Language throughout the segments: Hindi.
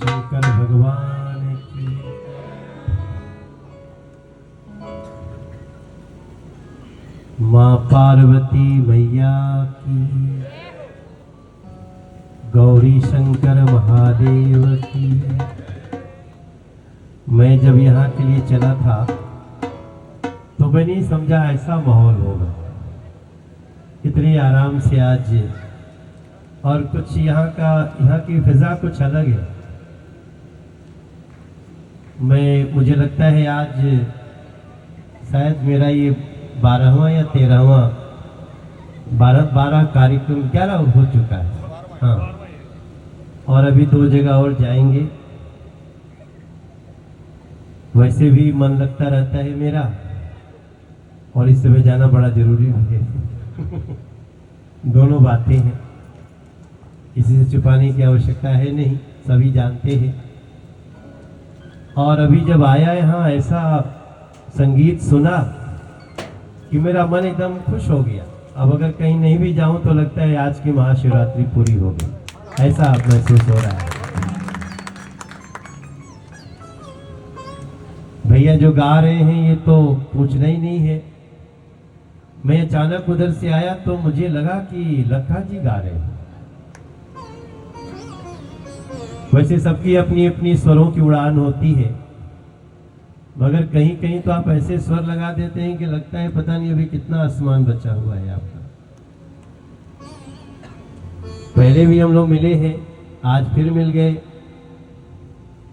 शंकर भगवान की। माँ पार्वती मैया की, गौरी शंकर महादेव की। मैं जब यहाँ के लिए चला था तो मैं नहीं समझा ऐसा माहौल होगा, इतने आराम से आज। और कुछ यहाँ की फिजा कुछ अलग है। मुझे लगता है आज शायद मेरा ये 12वां या 13वां 12 कार्यक्रम 11 हो चुका है। हाँ, और अभी 2 जगह और जाएंगे। वैसे भी मन लगता रहता है मेरा, और इस समय जाना बड़ा जरूरी भी है। दोनों बातें हैं, किसी से छुपाने की आवश्यकता है नहीं, सभी जानते हैं। और अभी जब आया यहाँ ऐसा संगीत सुना कि मेरा मन एकदम खुश हो गया। अब अगर कहीं नहीं भी जाऊं तो लगता है आज की महाशिवरात्रि पूरी हो गई, ऐसा महसूस हो रहा है। भैया जो गा रहे हैं ये तो पूछना ही नहीं है। मैं अचानक उधर से आया तो मुझे लगा कि लखा जी गा रहे हैं। वैसे सबकी अपनी अपनी स्वरों की उड़ान होती है, मगर कहीं कहीं तो आप ऐसे स्वर लगा देते हैं कि लगता है पता नहीं अभी कितना आसमान बचा हुआ है आपका। पहले भी हम लोग मिले हैं, आज फिर मिल गए।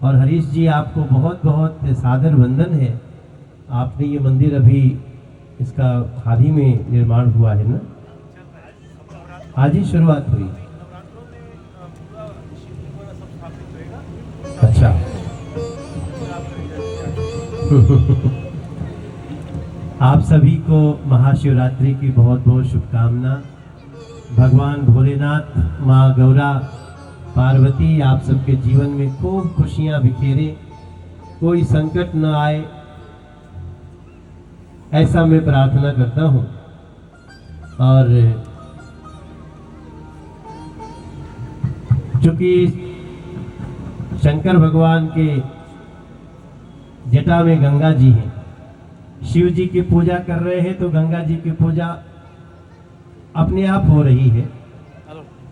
और हरीश जी आपको बहुत बहुत सादर वंदन है। आपने ये मंदिर अभी इसका हाल ही में निर्माण हुआ है ना, आज ही शुरुआत हुई। अच्छा। आप सभी को महाशिवरात्रि की बहुत बहुत शुभकामना। भगवान भोलेनाथ, माँ गौरा पार्वती आप सबके जीवन में खूब खुशियां बिखेरे, कोई संकट न आए, ऐसा मैं प्रार्थना करता हूँ। और चूंकि शंकर भगवान के जटा में गंगा जी हैं, शिव जी की पूजा कर रहे हैं तो गंगा जी की पूजा अपने आप हो रही है।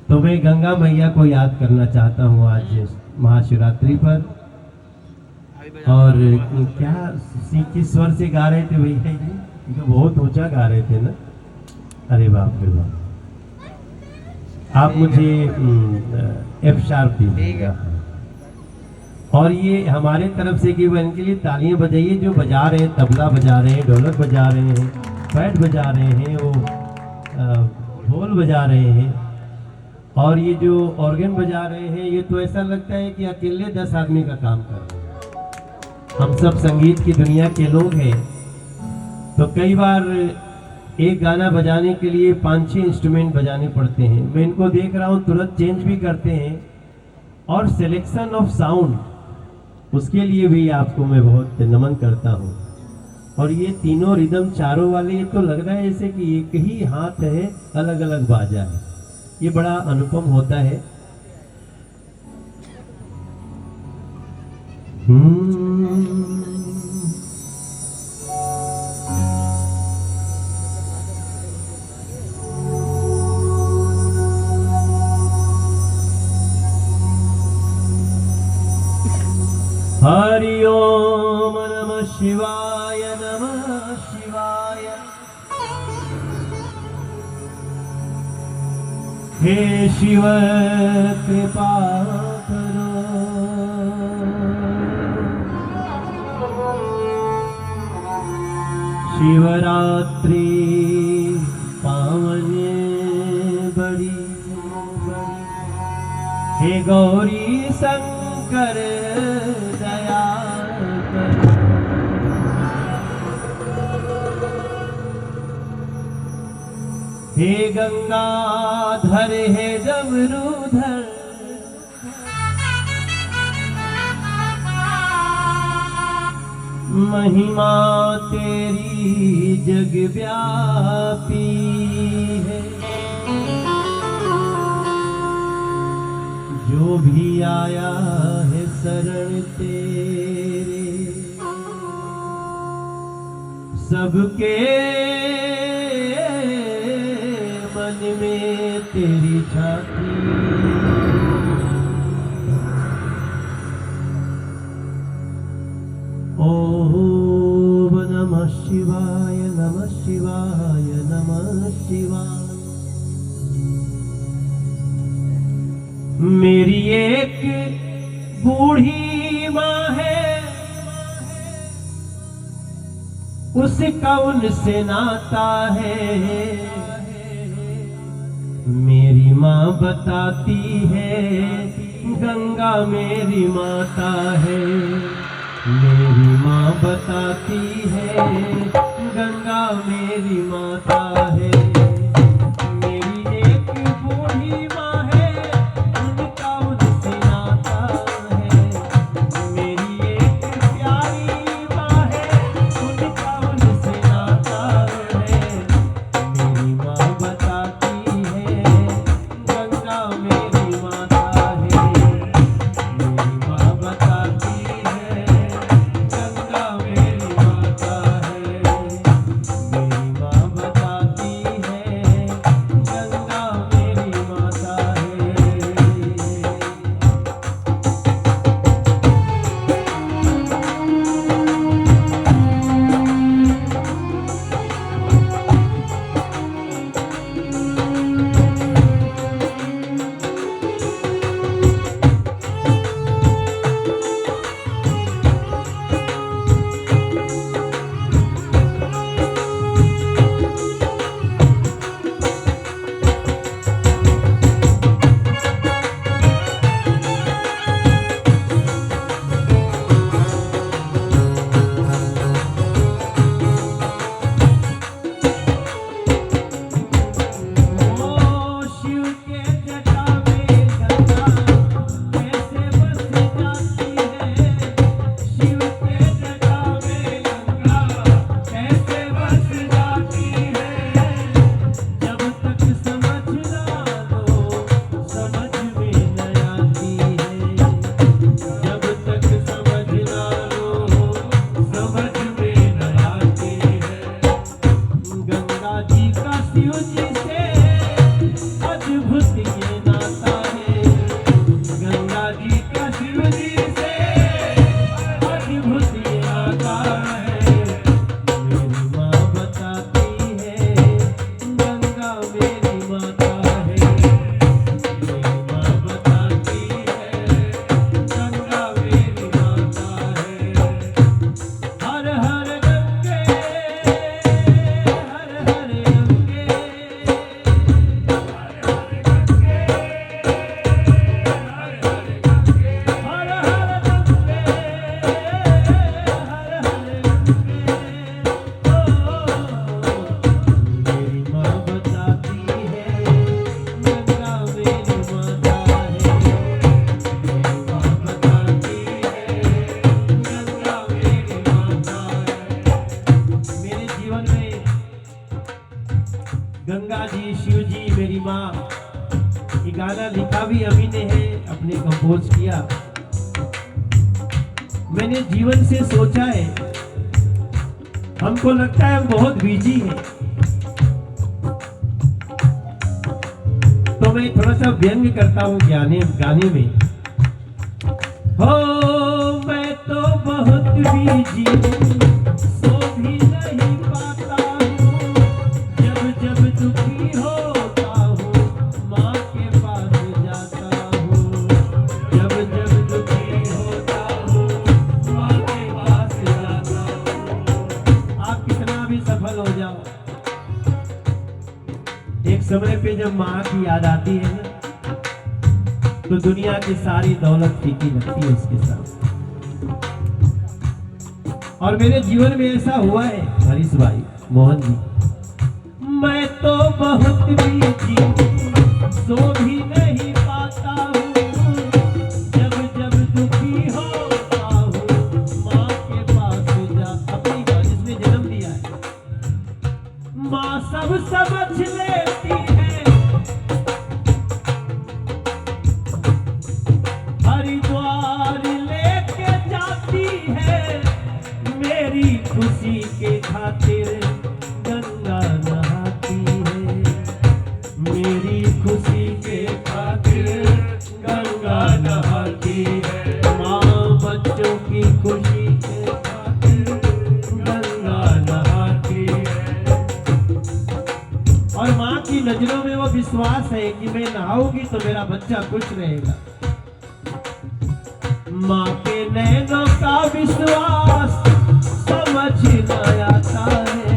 तो मैं गंगा मैया को याद करना चाहता हूँ आज महाशिवरात्रि पर। और क्या किस स्वर से गा रहे थे भैया जी? तो बहुत ऊंचा गा रहे थे ना। अरे बाप रे बाप, आप मुझे F# दीजिएगा। और ये हमारे तरफ से कि इनके लिए तालियां बजाइए, जो बजा रहे हैं, तबला बजा रहे हैं, ढोलक बजा रहे हैं, पैड बजा रहे हैं, वो ढोल बजा रहे हैं, और ये जो ऑर्गन बजा रहे हैं, ये तो ऐसा लगता है कि अकेले 10 आदमी का काम कर रहे हैं। हम सब संगीत की दुनिया के लोग हैं, तो कई बार एक गाना बजाने के लिए 5-6 इंस्ट्रूमेंट बजाने पड़ते हैं। मैं इनको देख रहा हूँ तुरंत चेंज भी करते हैं, और सिलेक्शन ऑफ साउंड, उसके लिए भी आपको मैं बहुत नमन करता हूँ। और ये तीनों रिदम चारों वाले, ये तो लग रहा है जैसे कि एक ही हाथ है, अलग अलग बाजा है। ये बड़ा अनुपम होता है। हरि ओम नमः शिवाय, नमः शिवाय। हे शिव कृपा करो, शिवरात्रि पावन बड़ी बड़ी। हे गौरी शंकर दया करो। हे गंगाधर, हे डमरूधर, महिमा तेरी जग व्यापी है। जो भी आया है शरण तेरे, सबके मन में तेरी छाती। ओम नमः शिवाय, नमः शिवाय, नमः शिवाय। मेरी एक बूढ़ी माँ है, उसका उनसे नाता है। मेरी माँ बताती है गंगा मेरी माता है। मेरी माँ बताती है गंगा मेरी माता है। मेरी एक बूढ़ी माँ है, उनका उनसे नाता है। मेरी एक प्यारी माँ है, उनका उनसे नाता है। मेरी माँ बताती है गंगा मेरी माता है। मेरी माँ बताती है गंगा मेरी माता है। मेरी माँ बताती है गंगा मेरी माता है। गंगा जी, शिव जी, मेरी माँ, ये गाना लिखा भी अभी ने है, अपने कंपोज किया। मैंने जीवन से सोचा है, हमको लगता है हम बहुत बिजी हैं, तो मैं थोड़ा सा व्यंग करता हूँ गाने में। हो मैं तो बहुत बिजी हूँ, सो भी नहीं पाता हूँ। जब दुखी होता हूँ, माँ के पास जाता हूँ। जब दुखी होता हूँ, माँ के पास जाता हूँ। आप कितना भी सफल हो जाओ, एक समय पे जब माँ की याद आती है ना, तो दुनिया की सारी दौलत फीकी लगती है उसके साथ। और मेरे जीवन में ऐसा हुआ है हरीश भाई, मोहन जी, मैं तो बहुत बिजी हूँ, सो भी नहीं पाता हूँ। जब दुखी होता हूँ, माँ के पास जा, अपनी माँ जिसने जन्म दिया है, माँ सब समझ लेती है। हरिद्वार ले विश्वास है कि मैं नहाऊंगी तो मेरा बच्चा खुश रहेगा। माँ के नैनों का विश्वास समझ न आता है,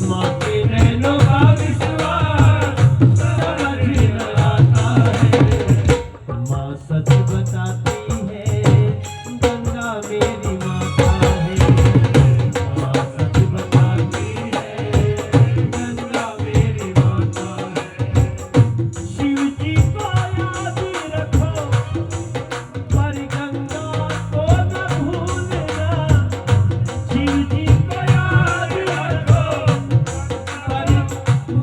माँ के नैनों का विश्वास समझ न आता है। माँ सच बताती है गंगा मेरी माता है, माँ सच बताती है गंगा मेरी माता है। शिव जी को याद रखो पर गंगा को न भूलना, शिव जी को याद रखो पर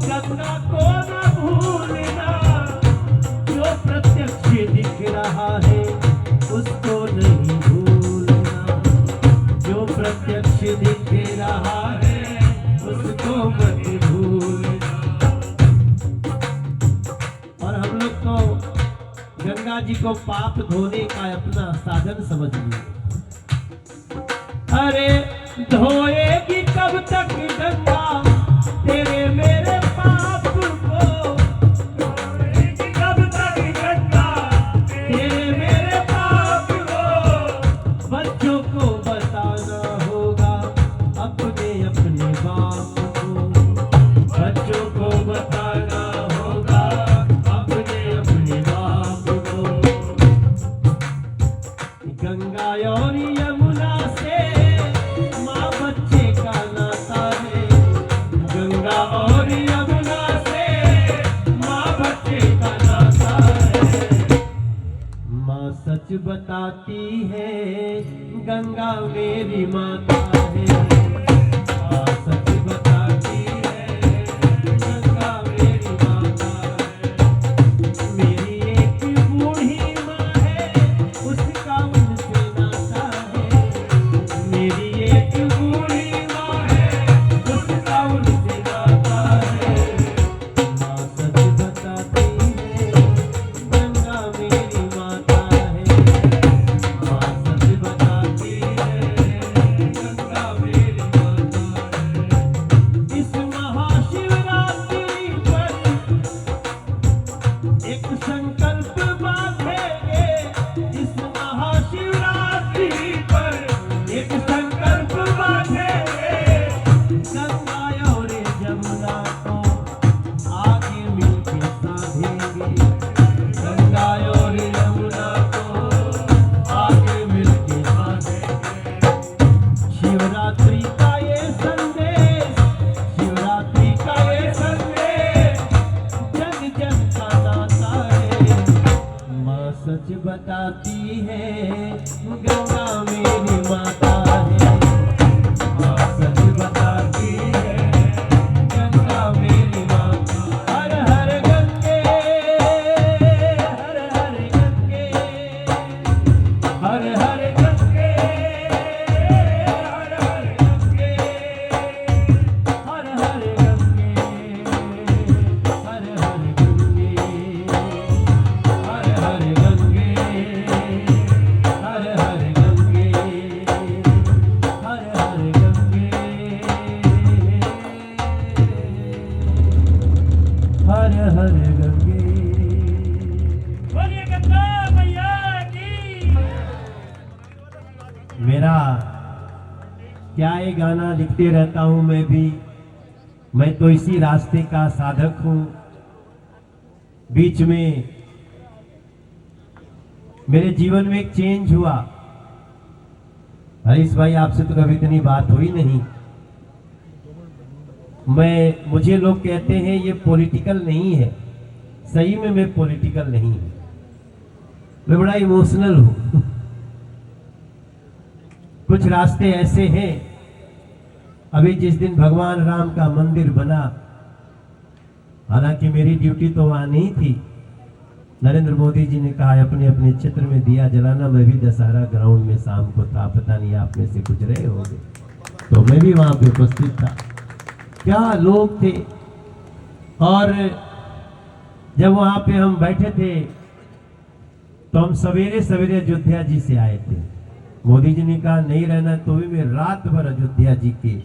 गंगा को न भूलना। जो प्रत्यक्ष दिख रहा है उसको नहीं भूलना, जो प्रत्यक्ष दिख रहा है उसको मत भूलना। और हम लोग तो गंगा जी को पाप धोने का अपना साधन समझ लिए। अरे धोएगी कब तक गंगा तेरे मेरे पाप को, धोएगी कब तक गंगा तेरे मेरे पाप को। बच्चों को बताना होगा अपने अपने बाप को, बच्चों को बताना होगा अपने अपने बाप को। गंगा और यमुना से माँ बच्चे का नाता है, गंगा और यमुना से माँ बच्चे का नाता है। माँ सच बताती है गंगा मेरी माता है, माँ सच बताती है गंगा मेरी माता है। मेरी एक बूढ़ी माँ है उसका उनसे नाता है, मेरी एक बूढ़ी माँ है उसका उनसे नाता है। माँ सच बताती है गंगा मेरी माता है, माँ सच बताती है गंगा मेरी माता है। इस महाशिवरात्रि पर एक संकल्प बांधेंगे, इस महाशिवरात्रि पर एक संकल्प बांधेंगे। गंगा और यमुना को आगे मिलके साधेंगे, गंगा और यमुना को आगे मिलके साधेंगे। शिवरात्रि का ये संदेश, शिवरात्रि का ये संदेश जग जग का नाता है। माँ सच बताती है गंगा मेरी माता है, माँ सच बताती है गंगा मेरी माता। हर हर गंगे हर हर गंगे, हर हर गंगे हर हर गंगे, हर हर गंगे हर हर गंगे, हर हर गंगे हर हर गंगे, हर हर गंगे हर हर गंगे। बोलिए गंगा मैया की। मेरा क्या ये गाना लिखते रहता हूँ मैं भी, मैं तो इसी रास्ते का साधक हूँ। बीच में मेरे जीवन में एक चेंज हुआ। हरीश भाई आपसे तो कभी इतनी बात हुई नहीं। मुझे लोग कहते हैं ये पॉलिटिकल नहीं है, सही में मैं पॉलिटिकल नहीं हूं, मैं बड़ा इमोशनल हूं। कुछ रास्ते ऐसे हैं, अभी जिस दिन भगवान राम का मंदिर बना, हालांकि मेरी ड्यूटी तो वहां नहीं थी, नरेंद्र मोदी जी ने कहा अपने अपने क्षेत्र में दिया जलाना। मैं भी दशहरा ग्राउंड में शाम को था, पता नहीं आप में से कुछ रहे होंगे, तो मैं भी वहां पे उपस्थित था। क्या लोग थे। और जब वहां पे हम बैठे थे तो हम सवेरे सवेरे अयोध्या जी से आए थे। मोदी जी ने कहा नहीं रहना, तो भी मैं रात भर अयोध्या जी के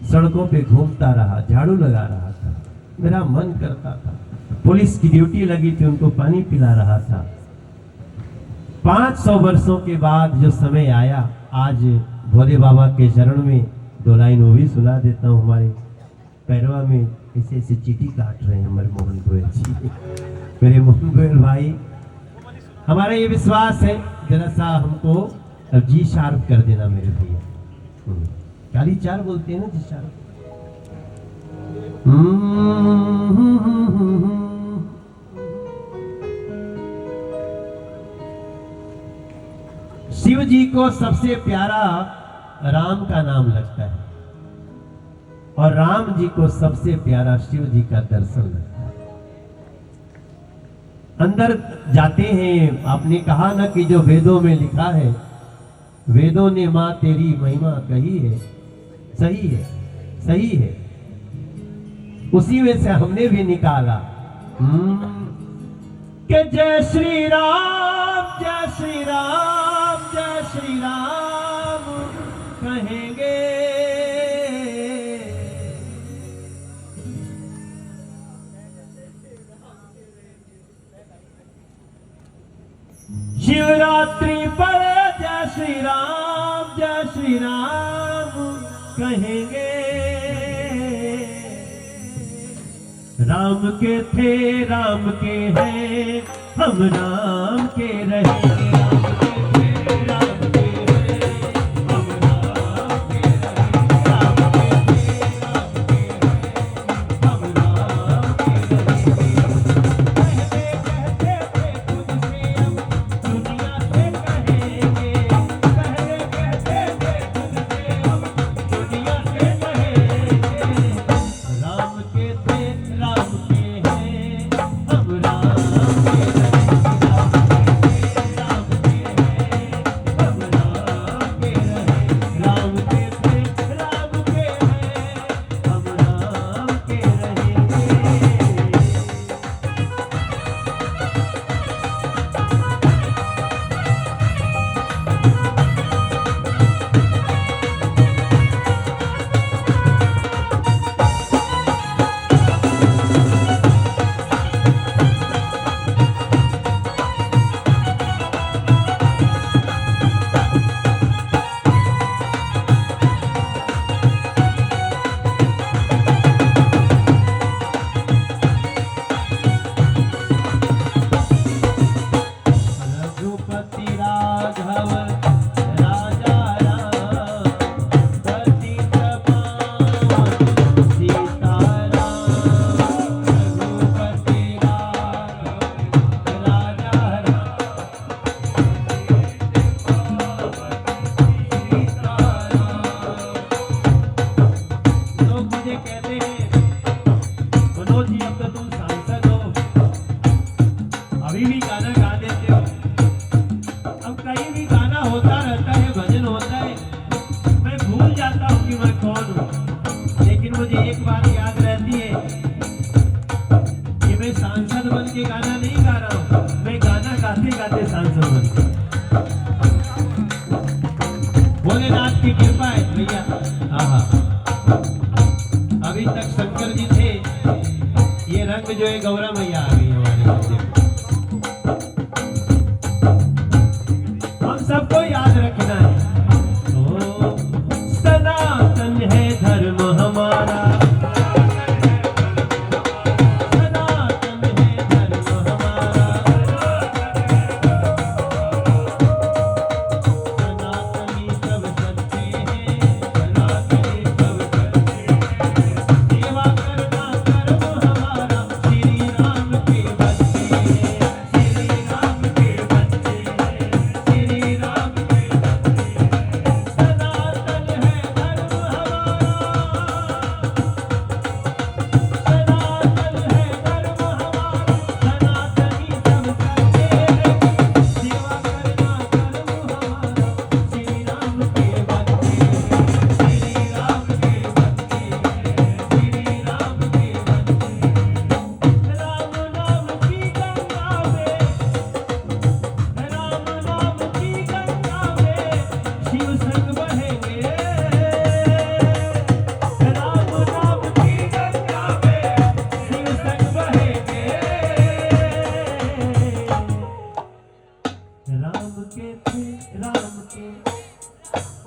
सड़कों पे घूमता रहा, झाड़ू लगा रहा था, मेरा मन करता था। पुलिस की ड्यूटी लगी थी, उनको पानी पिला रहा था। 500 वर्षों के बाद जो समय आया, आज भोले बाबा के चरण में 2 लाइन वो भी सुना देता हूँ। हमारे पैरवा में ऐसे ऐसे चीटी काट रहे हैं हमारे मोहन गोयल जी। मेरे मोहन गोयल भाई, हमारा ये विश्वास है, जरा सा हमको अब जी शार्प कर देना मेरे भैया। काली चार बोलते हैं ना जी शार्प। शिव जी को सबसे प्यारा राम का नाम लगता है और राम जी को सबसे प्यारा शिव जी का दर्शन लगता है। अंदर जाते हैं, आपने कहा ना कि जो वेदों में लिखा है, वेदों ने मां तेरी महिमा कही है, सही है, सही है। उसी में से हमने भी निकाला कि जय श्री राम, जय श्री राम, जय श्री राम कहेंगे। शिवरात्रि पर जय श्री राम, जय श्री राम कहेंगे। राम के थे, राम के हैं, हम राम के रहेंगे। भोलेनाथ की कृपा है भैया। अभी तक शंकर जी थे, ये रंग जो है गौरा मैया आ गई हमारे राज्य में। हम सबको याद रखना है, ओ सनातन है धर्म हमारा,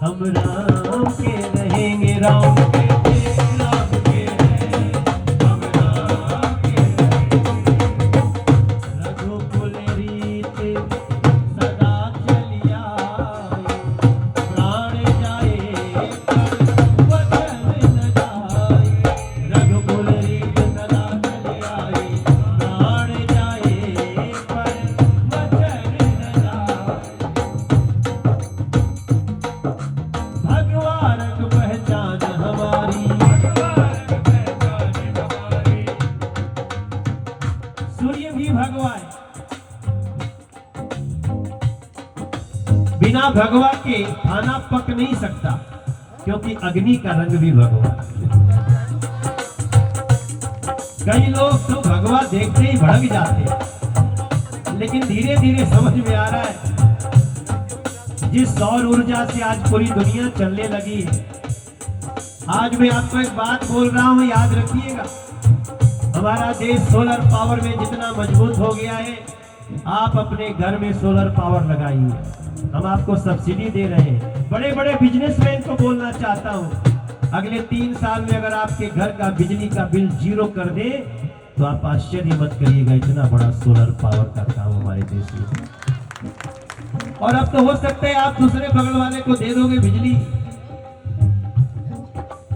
हम राम के रहेंगे, राम के राम के हैं, हम राम के रहेंगे। रघुकुल रीत सदा चली आए, प्राण जाए पर वचन न जाए। रघुकुल रीत सदा चली आए, प्राण जाए पर वचन न जाए। भगवान को पहचान हमारी, सूर्य भी भगवा है, बिना भगवा के खाना पक नहीं सकता, क्योंकि अग्नि का रंग भी भगवा है। कई लोग तो भगवा देखते ही भड़क जाते हैं, लेकिन धीरे धीरे समझ में आ रहा है जिस सौर ऊर्जा से आज पूरी दुनिया चलने लगी है। आज मैं आपको एक बात बोल रहा हूं, याद रखिएगा। हमारा देश सोलर पावर में जितना मजबूत हो गया है, आप अपने घर में सोलर पावर लगाइए। हम आपको सब्सिडी दे रहे हैं। बड़े बड़े बिजनेसमैन को बोलना चाहता हूं, अगले 3 साल में अगर आपके घर का बिजली का बिल 0 कर दे तो आप आश्चर्य मत करिएगा, इतना बड़ा सोलर पावर का काम हमारे देश में। और अब तो हो सकता है आप दूसरे बगल वाले को दे दोगे बिजली,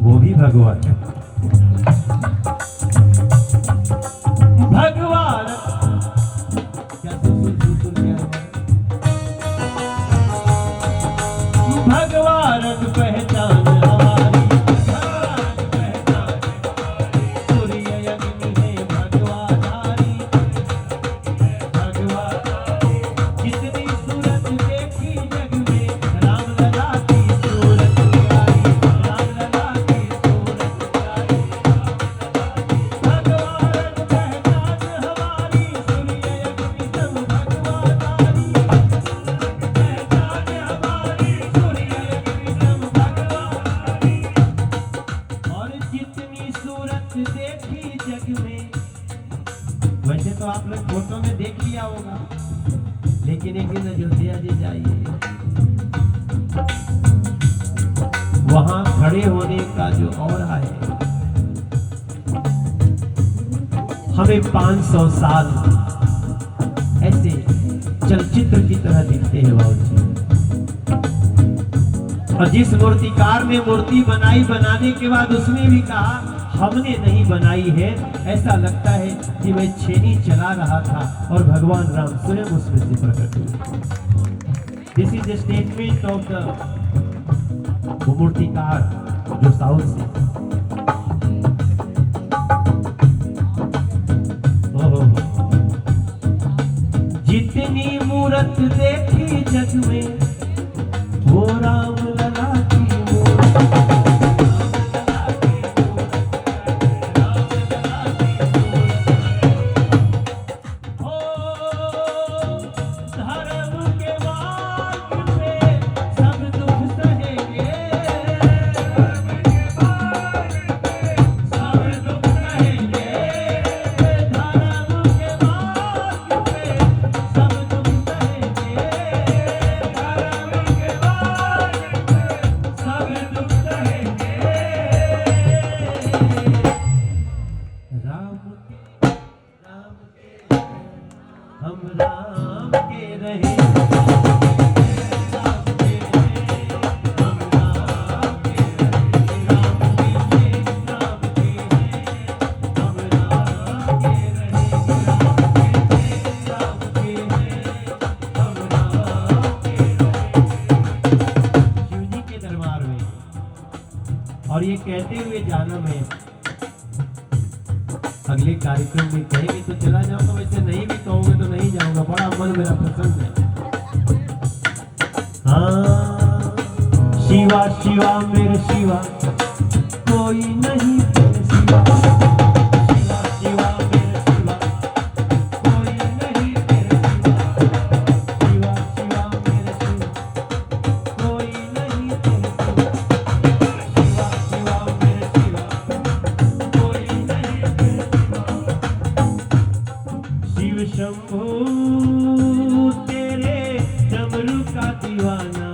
वो भी भगवान है। भगवान क्या भगवान पहचान हमारी, भगवान पहचान सूर्य अग्नि है भगवाधारी, भगवाधारी जितनी सूरत देखी जग में, राम लला की सूरत प्यारी, राम लला की सूरत प्यारी, भगवान पहचान हमारी, सूर्य अग्नि सब भगवाधारी, पहचान हमारी सूर्य अग्नि सब भगवाधारी। और जितनी सूरत देखी जग में, वैसे तो आप लोग फोटो में देख लिया होगा, लेकिन एक दिन अयोध्या जी जाइए, वहां खड़े होने का जो औरा है, हमें 500 साल ऐसे चलचित्र की तरह दिखते हैं बाबू जी। और जिस मूर्तिकार ने मूर्ति बनाई, बनाने के बाद उसने भी कहा हमने नहीं बनाई है, ऐसा लगता है कि मैं छेनी चला रहा था और भगवान राम स्वयं उसमें से प्रकट हुए। This is a statement of the मूर्तिकार जो साउथ से। जितनी मूरत देखी जग में, वो राम लला की मूरत, हम राम के रहे, राम के रहे, हम राम के रहे, राम के हैं, राम के हैं, हम राम के रहे, राम के हैं, हम राम के रहे। शिव जी के दरबार में, और ये कहते हुए जाना मैं अगले कार्यक्रम में कहेंगे तो चला जाऊंगा, वैसे नहीं भी कहोगे तो नहीं जाऊंगा, बड़ा मन मेरा पसंद है। हाँ, शिवा शिवा मेरे शिवा, कोई नहीं तेरे सिवा, शिवा शिवा मेरे शिवा, कोई नहीं तेरे सिवा, शिवा शिवा मेरे शिवा, कोई नहीं तेरे सिवा, शिवा शिवा मेरे शिवा, कोई नहीं तेरे सिवा। शिव शंभू तेरे डमरू का दीवाना,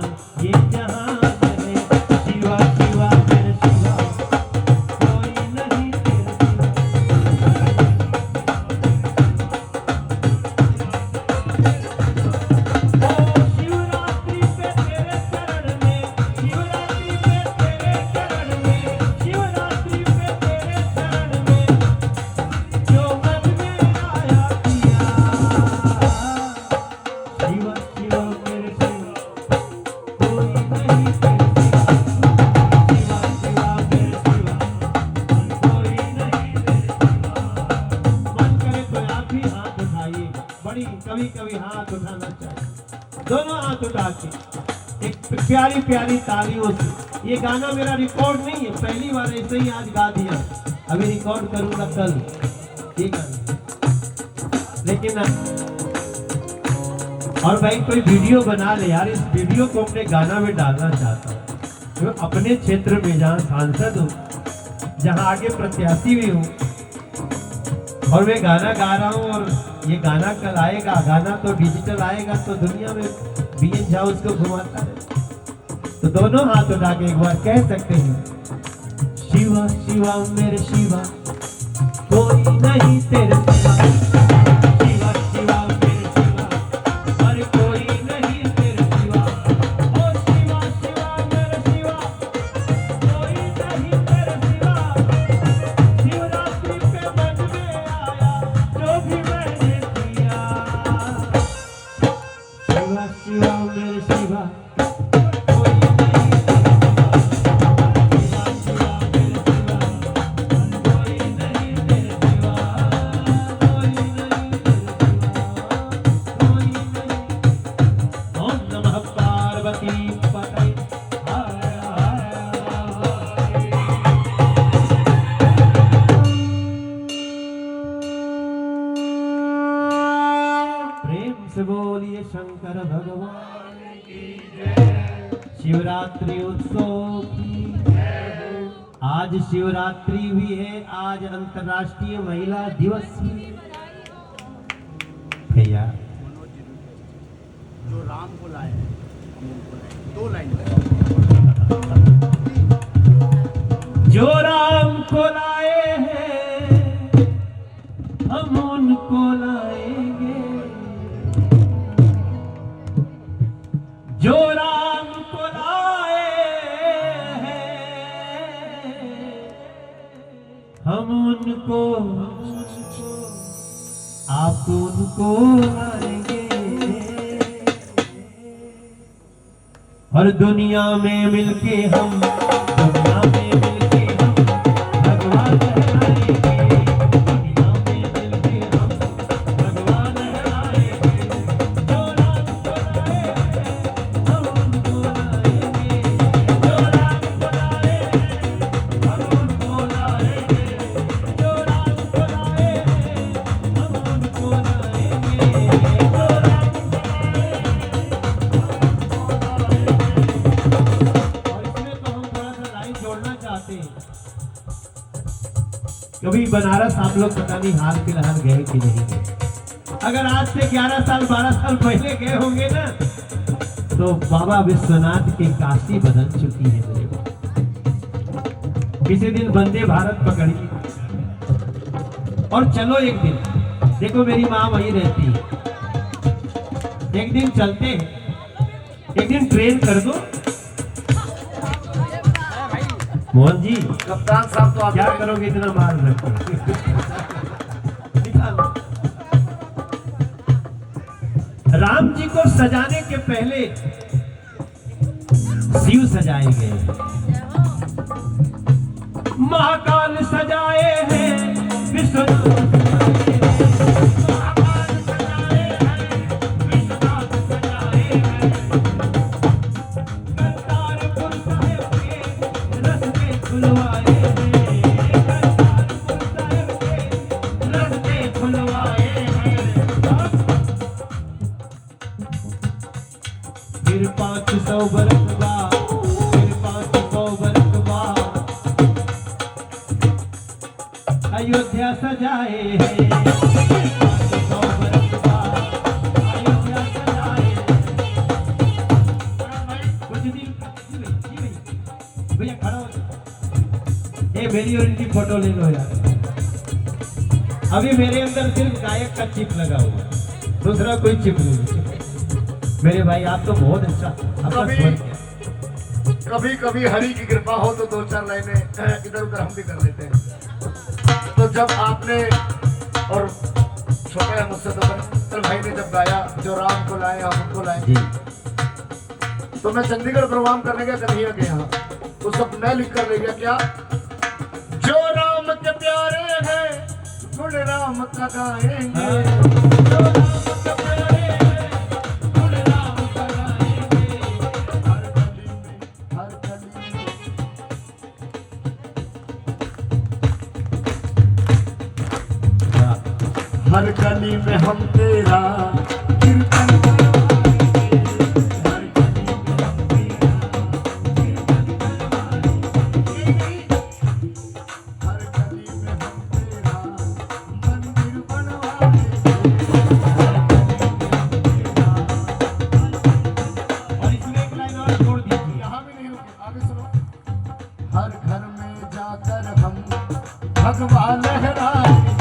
कभी कभी हाथ उठाना चाहिए, दोनों हाथ उठा के एक प्यारी प्यारी तालियों से। ये गाना मेरा रिकॉर्ड नहीं है, पहली बार ऐसे ही आज गा दिया, अभी रिकॉर्ड करूंगा कल ये गाना। लेकिन और भाई कोई वीडियो बना ले यार, इस वीडियो को अपने गाना में डालना चाहता हूँ, तो अपने क्षेत्र में जहाँ सांसद हो, जहाँ आगे प्रत्याशी भी हूँ, और मैं गाना गा रहा हूँ, और ये गाना कल आएगा, गाना तो डिजिटल आएगा तो दुनिया में बीएन झा उसको घुमाता है। तो दोनों हाथ उठा के एक बार कह सकते हैं, शिवा शिवा मेरे शिवा, कोई नहीं तेरे सिवा, शिवा शिवा मेरे शिवा, और कोई नहीं तेरे सिवा, ओ शिवा शिवा मेरे शिवा, कोई नहीं तेरे सिवा, शिवरात्रि पे मन में आया जो भी मैंने किया, शिवा शिवा मेरे शिवा, कोई नहीं तेरे सिवा, शिवा शिवा मेरे शिवा, कोई नहीं तेरे सिवा, कोई नहीं तेरे सिवा, कोई नहीं। ओम नमः पार्वती पतये हाय हाय हाय। प्रेम से बोलिए शंकर भगवान की जय। शिवरात्रि उत्सव की जय। आज शिवरात्रि भी है, आज अंतर्राष्ट्रीय महिला दिवस भी है। भैया जो राम को लाए हैं, हम उनको लाए। दो लाइन जो राम को लाए हैं हम उनको लाएंगे, जो राम को लाए हैं हम उनको, आप उनको लाएंगे। और दुनिया में मिलके हम, दुनिया में मिलके हम भगवान लहराएंगे, दुनिया में मिलके हम भगवान लहराएंगे। जो राम को लाए हैं हम उनको लाएंगे, जो राम को लाए हैं हम उनको लाएंगे, जो राम को लाए हैं हम उनको लाएंगे, जो राम को लाए हैं। कभी बनारस आप लोग पता नहीं हाल फिलहाल गए कि नहीं गए। अगर आज से 11 साल 12 साल पहले गए होंगे ना, तो बाबा विश्वनाथ की काशी बदल चुकी है मेरे को। किसी दिन वंदे भारत पकड़ी और चलो एक दिन, देखो मेरी माँ वहीं रहती है, एक दिन चलते हैं, एक दिन ट्रेन कर दो। मोहन जी कप्तान साहब तो आप क्या करोगे इतना माल रखो। राम जी को सजाने के पहले शिव सजाए गए, महाकाल सजाए हैं, विश्वनाथ सजाए हैं, विश्वनाथ सजाए हैं। करतारपुर साहिब के रस्ते खुलवाए हैं, करतारपुर साहिब के रस्ते खुलवाए हैं। फिर 500 बरस बाद, फिर 500 बरस बाद अयोध्या सजाए हैं, 500 बरस बाद अयोध्या सजाए हैं। कुछ दिन भैया खड़ा हो, ये मेरी और इनकी फोटो ले लो यार। अभी मेरे अंदर सिर्फ गायक का चिप लगा हुआ, दूसरा कोई चिप नहीं। मेरे भाई आप तो बहुत अच्छा, कभी कभी हरि की कृपा हो तो 2-4 लाइनें इधर उधर हम भी कर लेते हैं। तो जब आपने और छोटे मुझसे तो भाई ने जब गाया, जो राम को लाए हम उनको लाए, जी, तो मैं चंडीगढ़ प्रोग्राम करने गया कन्हैया के यहाँ, तो सब मैं लिख कर ले गया क्या, जो राम के प्यारे हैं गुण राम का गाएंगे, जो राम के प्यारे हैं गुण राम का गाएंगे, हर गली में हर गली में हम तेरा कीर्तन करवाएंगे, हर गली में हम तेरा कीर्तन करवाएंगे, हर गली में हम तेरा मंदिर बनवाएंगे, हर गली में हम तेरा। और इसमें एक लाइन और जोड़ दीजिए, यहाँ भी नहीं रुके, आगे सुनो, हर घर में जाकर हम भगवा लहराएंगे,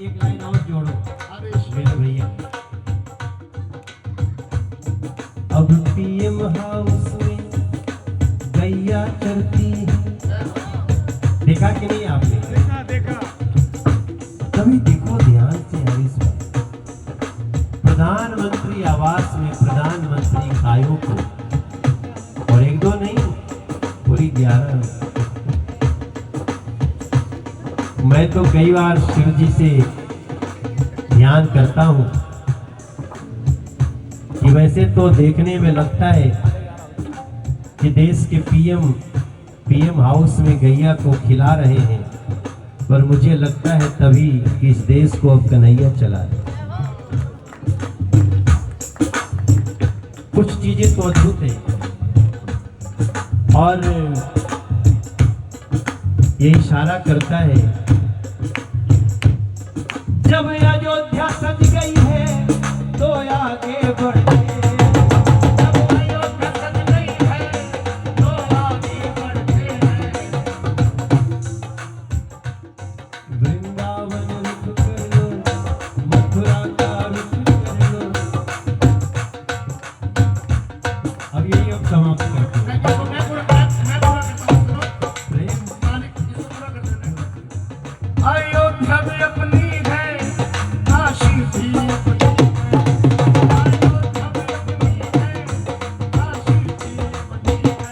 एक लाइन और जोड़ो मेरे भैया। अब पीएम हाउस में गैया चरती है, देखा कि नहीं आपने? देखा कभी देखो ध्यान से हरीश भाई, प्रधानमंत्री आवास में प्रधानमंत्री गायों को, और एक दो नहीं पूरी 11। मैं तो कई बार शिव जी से ध्यान करता हूँ कि वैसे तो देखने में लगता है कि देश के पीएम हाउस में गैया को खिला रहे हैं, पर मुझे लगता है तभी कि इस देश को अब कन्हैया चला है। कुछ चीजें तो अद्भुत है, और ये इशारा करता है जब अयोध्या सज गई है तो आगे बढ़े, जब अयोध्या सज गई है तो आगे बढ़ते हैं, वृंदावन रुक कर लो, मथुरा का रुक कर लो। अब यही अब समाप्त करते हैं। अयोध्या में अपनी है, काशी भी अपनी है, अयोध्या में अपनी है, काशी भी अपनी है,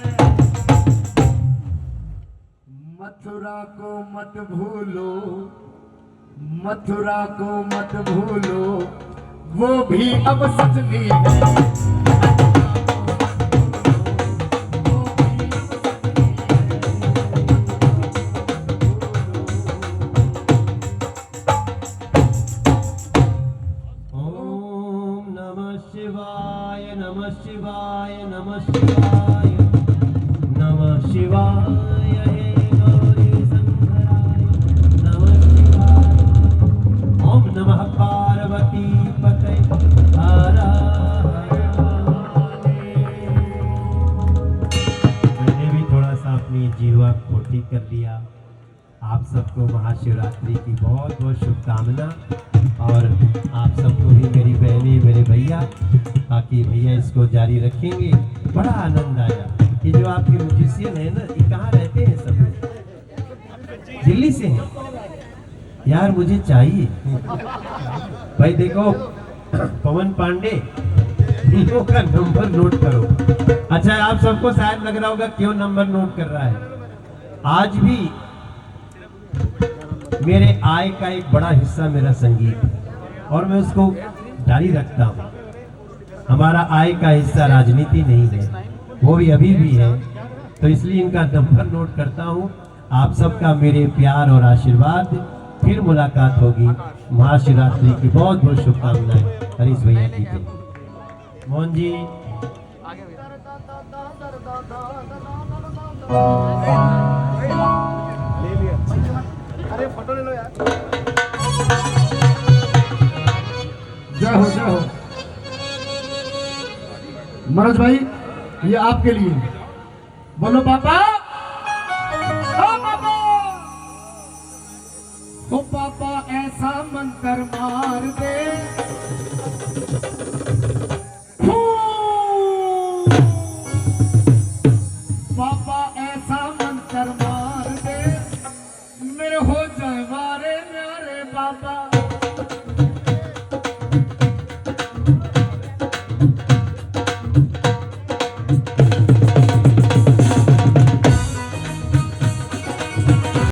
मथुरा को मत भूलो, मथुरा को मत भूलो, वो भी अब सजनी है, शिवाय नमः शिवाय नमः शिवाय नमः शिवाय हे गौरी शंकराय नमः शिवाय। ओम नमः पार्वती पतये हर मैंने भी थोड़ा सा अपनी जीवा को ठीक कर लिया। आप सबको महाशिवरात्रि की बहुत बहुत शुभकामना, और आप सबको भी मेरी बहनें मेरे भैया, बाकी भैया इसको जारी रखेंगे। बड़ा आनंद आया। ये जो आपके म्यूजिशियन है ना, ये कहाँ रहते हैं सब? दिल्ली से हैं यार, मुझे चाहिए भाई। देखो पवन पांडे, इनको का नंबर नोट करो। अच्छा, आप सबको शायद लग रहा होगा क्यों नंबर नोट कर रहा है। आज भी मेरे आय का एक बड़ा हिस्सा मेरा संगीत है, और मैं उसको जारी रखता हूँ। हमारा आय का हिस्सा राजनीति नहीं है, वो भी अभी भी है, तो इसलिए इनका नंबर नोट करता हूँ। आप सबका मेरे प्यार और आशीर्वाद। फिर मुलाकात होगी। महाशिवरात्रि की बहुत बहुत शुभकामनाएं। हरीश भैया की जय। मोहन जी अरे फोटो ले लो यार। जय हो जय हो। मनोज भाई, ये आपके लिए। बोलो पापा। ओ पापा, ओ पापा ऐसा मंत्र मार दे, पापा ऐसा मंत्र मार दे, मेरे हो जाए मारे न्यारे पापा। हाँ